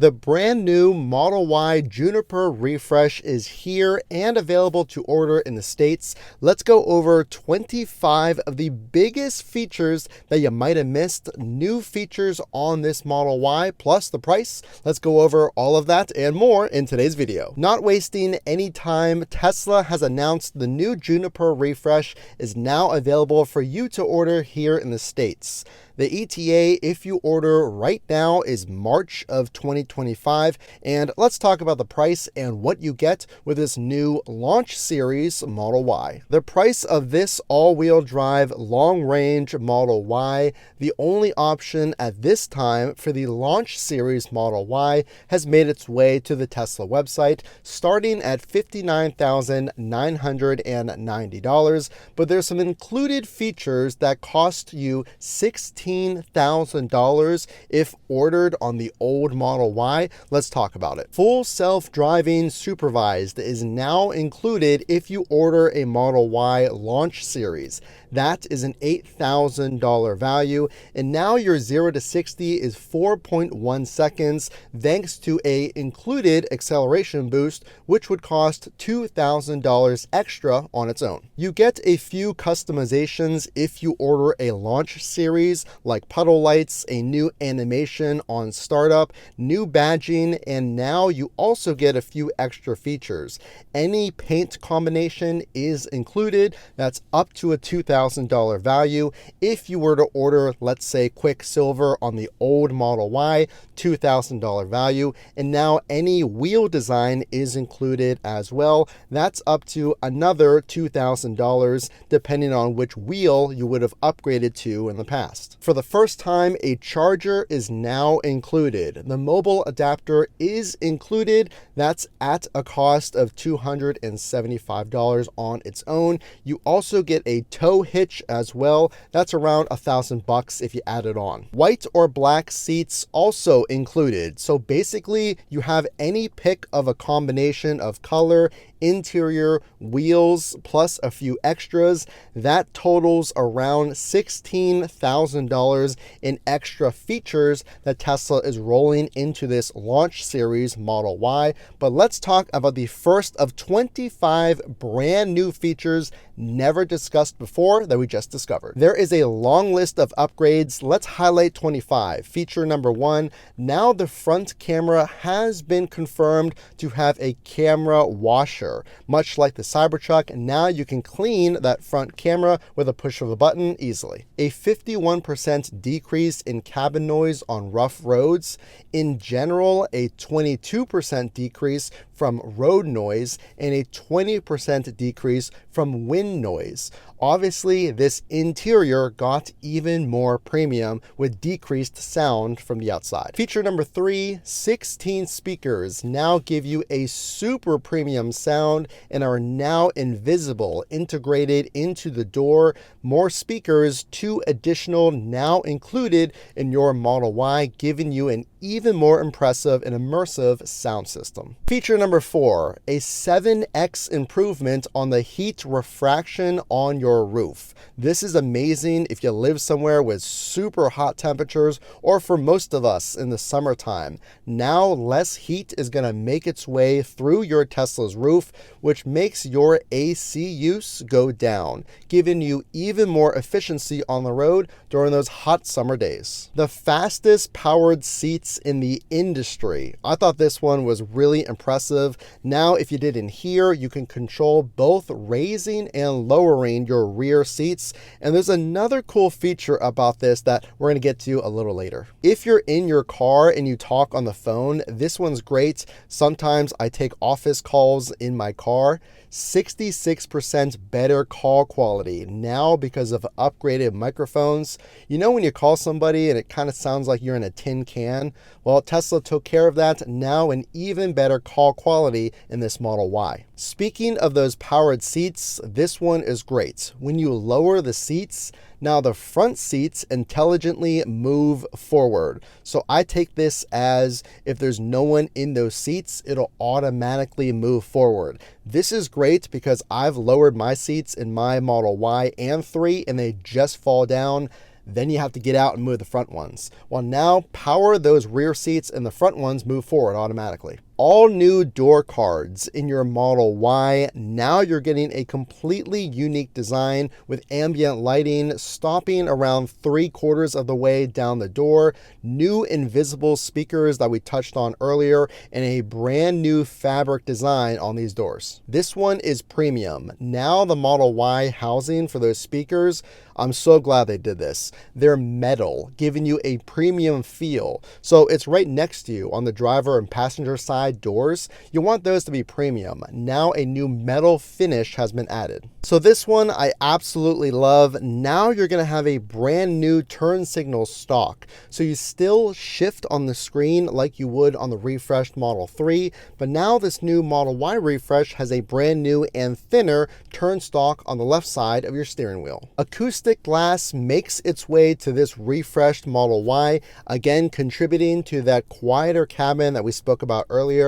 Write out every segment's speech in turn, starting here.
The brand new Model Y Juniper refresh is here and available to order in the States. Let's go over 25 of the biggest features that you might have missed, new features on this Model Y, plus the price. Let's go over all of that and more in today's video. Not wasting any time, Tesla has announced the new Juniper refresh is now available for you to order here in the States. The ETA, if you order right now, is March of 2025. And let's talk about the price and what you get with this new launch series Model Y. The price of this all-wheel drive long-range Model Y, the only option at this time for the launch series Model Y, has made its way to the Tesla website, starting at $59,990. But there's some included features that cost you $16,000 if ordered on the old Model Y. Let's talk about it. Full self-driving supervised is now included if you order a Model Y launch series. That is an $8,000 value, and now your 0 to 60 is 4.1 seconds thanks to a included acceleration boost, which would cost $2,000 extra on its own. You get a few customizations if you order a launch series, like puddle lights, a new animation on startup, new badging, and now you also get a few extra features. Any paint combination is included. That's up to a $2,000 value. If you were to order, let's say, Quicksilver on the old Model Y, $2,000 value. And now any wheel design is included as well. That's up to another $2,000 depending on which wheel you would have upgraded to in the past. For the first time, a charger is now included. The mobile adapter is included. That's at a cost of $275 on its own. You also get a tow hitch as well. That's around $1,000 if you add it on. White or black seats also included. So basically you have any pick of a combination of color, interior, wheels, plus a few extras. That totals around $16,000 in extra features that Tesla is rolling into this launch series Model Y. But let's talk about the first of 25 brand new features never discussed before that we just discovered. There is a long list of upgrades. Let's highlight 25. Feature number 1, now the front camera has been confirmed to have a camera washer. Much like the Cybertruck, now you can clean that front camera with a push of a button easily. A 51% decrease in cabin noise on rough roads. In general, a 22% decrease from road noise and a 20% decrease from wind noise. Obviously, this interior got even more premium with decreased sound from the outside. Feature number 3, 16 speakers now give you a super premium sound and are now invisible, integrated into the door. More speakers, 2 additional now included in your Model Y, giving you an even more impressive and immersive sound system. Feature number 4, a 7x improvement on the heat refraction on your roof. This is amazing if you live somewhere with super hot temperatures, or for most of us in the summertime. Now less heat is going to make its way through your Tesla's roof, which makes your AC use go down, giving you even more efficiency on the road during those hot summer days. The fastest powered seats in the industry. I thought this one was really impressive. Now, if you didn't hear, you can control both raising and lowering your rear seats. And there's another cool feature about this that we're going to get to a little later. If you're in your car and you talk on the phone, this one's great. Sometimes I take office calls in my car. 66% better call quality now because of upgraded microphones. You know when you call somebody and it kind of sounds like you're in a tin can? Well, Tesla took care of that. Now an even better call quality in this Model Y. Speaking of those powered seats, this one is great. When you lower the seats, now the front seats intelligently move forward. So I take this as if there's no one in those seats, it'll automatically move forward. This is great because I've lowered my seats in my Model Y and 3 and they just fall down. then you have to get out and move the front ones. Well, now power those rear seats and the front ones move forward automatically. All new door cards in your Model Y. Now you're getting a completely unique design with ambient lighting stopping around 3/4 of the way down the door, new invisible speakers that we touched on earlier, and a brand new fabric design on these doors. This one is premium. Now the Model Y housing for those speakers, I'm so glad they did this. They're metal, giving you a premium feel. So it's right next to you on the driver and passenger side doors. You want those to be premium. Now a new metal finish has been added. So this one I absolutely love. Now you're going to have a brand new turn signal stalk. So you still shift on the screen like you would on the refreshed Model 3, but now this new Model Y refresh has a brand new and thinner turn stalk on the left side of your steering wheel. Acoustic glass makes its way to this refreshed Model Y, again contributing to that quieter cabin that we spoke about earlier.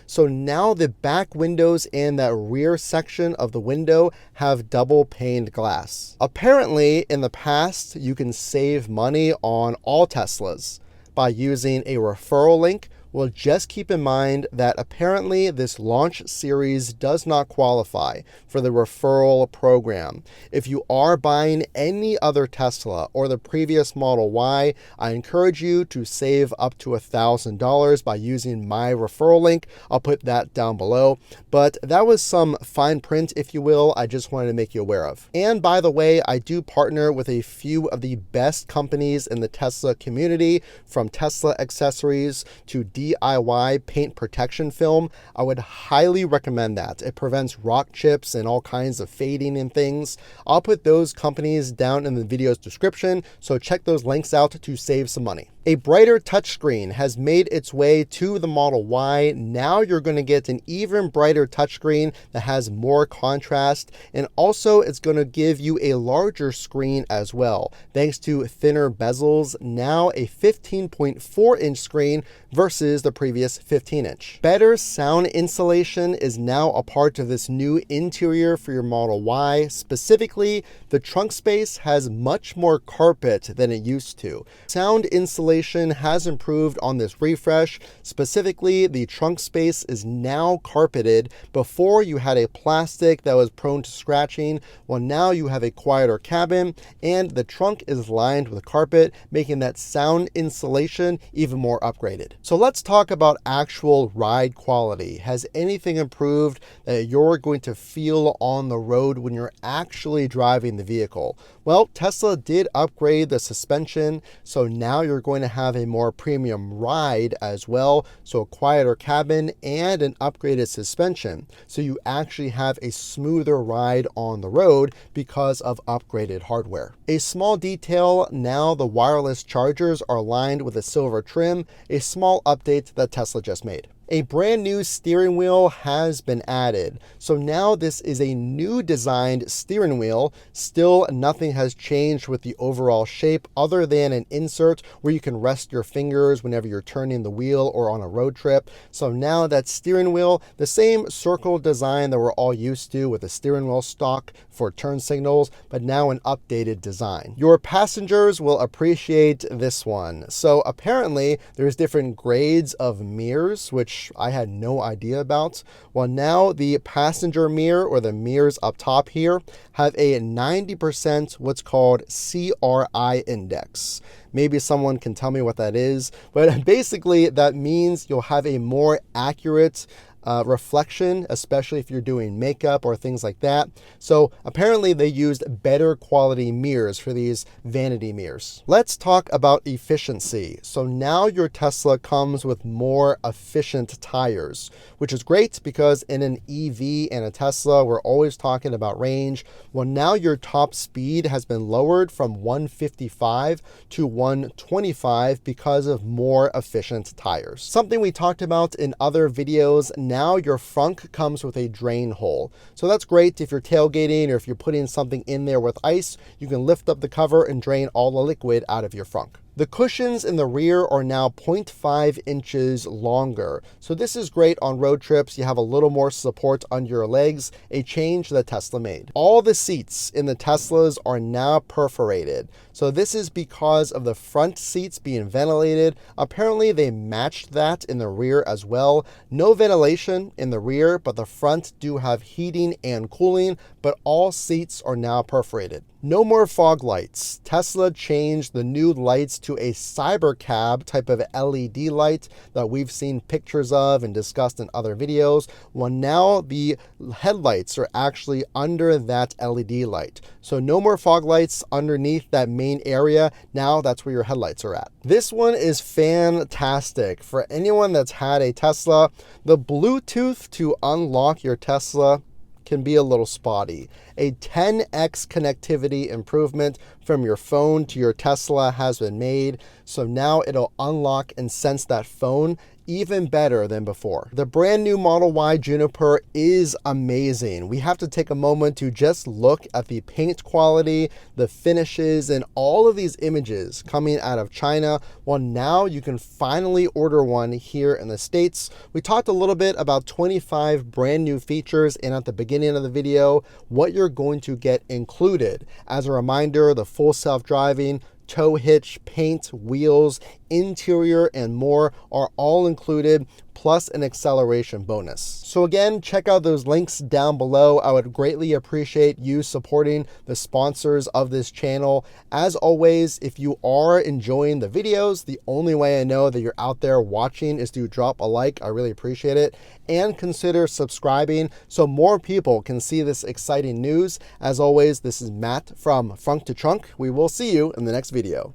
So now the back windows and that rear section of the window have double paned glass. Apparently in the past you can save money on all Teslas by using a referral link. Well, just keep in mind that apparently this launch series does not qualify for the referral program. If you are buying any other Tesla or the previous Model Y, I encourage you to save up to $1,000 by using my referral link. I'll put that down below. But that was some fine print, if you will, I just wanted to make you aware of. And by the way, I do partner with a few of the best companies in the Tesla community, from Tesla accessories to DIY paint protection film. I would highly recommend that. It prevents rock chips and all kinds of fading and things. I'll put those companies down in the video's description, so check those links out to save some money. A brighter touchscreen has made its way to the Model Y. Now you're going to get an even brighter touchscreen that has more contrast, and also it's going to give you a larger screen as well, thanks to thinner bezels. Now a 15.4-inch screen versus the previous 15-inch. Better sound insulation is now a part of this new interior for your Model Y. Specifically, the trunk space has much more carpet than it used to. Sound insulation has improved on this refresh. Specifically, the trunk space is now carpeted. Before you had a plastic that was prone to scratching. Well, now you have a quieter cabin and the trunk is lined with carpet, making that sound insulation even more upgraded. So let's talk about actual ride quality. Has anything improved that you're going to feel on the road when you're actually driving the vehicle? Well, Tesla did upgrade the suspension, so now you're going to have a more premium ride as well. So a quieter cabin and an upgraded suspension. So you actually have a smoother ride on the road because of upgraded hardware. A small detail, now the wireless chargers are lined with a silver trim, a small update that Tesla just made. A brand new steering wheel has been added. So now this is a new designed steering wheel. Still, nothing has changed with the overall shape other than an insert where you can rest your fingers whenever you're turning the wheel or on a road trip. So now that steering wheel, the same circle design that we're all used to with the steering wheel stalk for turn signals, but now an updated design. Your passengers will appreciate this one. So apparently there's different grades of mirrors, which I had no idea about. Well, now the passenger mirror, or the mirrors up top here, have a 90% what's called CRI index. Maybe someone can tell me what that is, but basically that means you'll have a more accurate reflection, especially if you're doing makeup or things like that. So apparently they used better quality mirrors for these vanity mirrors. Let's talk about efficiency. So now your Tesla comes with more efficient tires, which is great because in an EV and a Tesla, we're always talking about range. Well, now your top speed has been lowered from 155 to 125 because of more efficient tires. Something we talked about in other videos. Now your frunk comes with a drain hole. So that's great if you're tailgating or if you're putting something in there with ice, you can lift up the cover and drain all the liquid out of your frunk. The cushions in the rear are now 0.5 inches longer. So this is great on road trips. You have a little more support under your legs, a change that Tesla made. All the seats in the Teslas are now perforated. So this is because of the front seats being ventilated. Apparently they matched that in the rear as well. No ventilation in the rear, but the front do have heating and cooling, but all seats are now perforated. No more fog lights. Tesla changed the new lights to a cybercab type of LED light that we've seen pictures of and discussed in other videos. Well, now the headlights are actually under that LED light. So no more fog lights underneath that main area. Now that's where your headlights are at. This one is fantastic. For anyone that's had a Tesla, the Bluetooth to unlock your Tesla can be a little spotty. A 10x connectivity improvement from your phone to your Tesla has been made. So now it'll unlock and sense that phone even better than before. The brand new Model Y Juniper is amazing. We have to take a moment to just look at the paint quality, the finishes, and all of these images coming out of China. Well, now you can finally order one here in the States. We talked a little bit about 25 brand new features, and at the beginning of the video, what you're going to get included. As a reminder, the full self-driving, tow hitch, paint, wheels, interior, and more are all included, plus an acceleration bonus. So again, check out those links down below. I would greatly appreciate you supporting the sponsors of this channel. As always, if you are enjoying the videos, the only way I know that you're out there watching is to drop a like. I really appreciate it. And consider subscribing so more people can see this exciting news. As always, this is Matt from Frunk to Trunk. We will see you in the next video.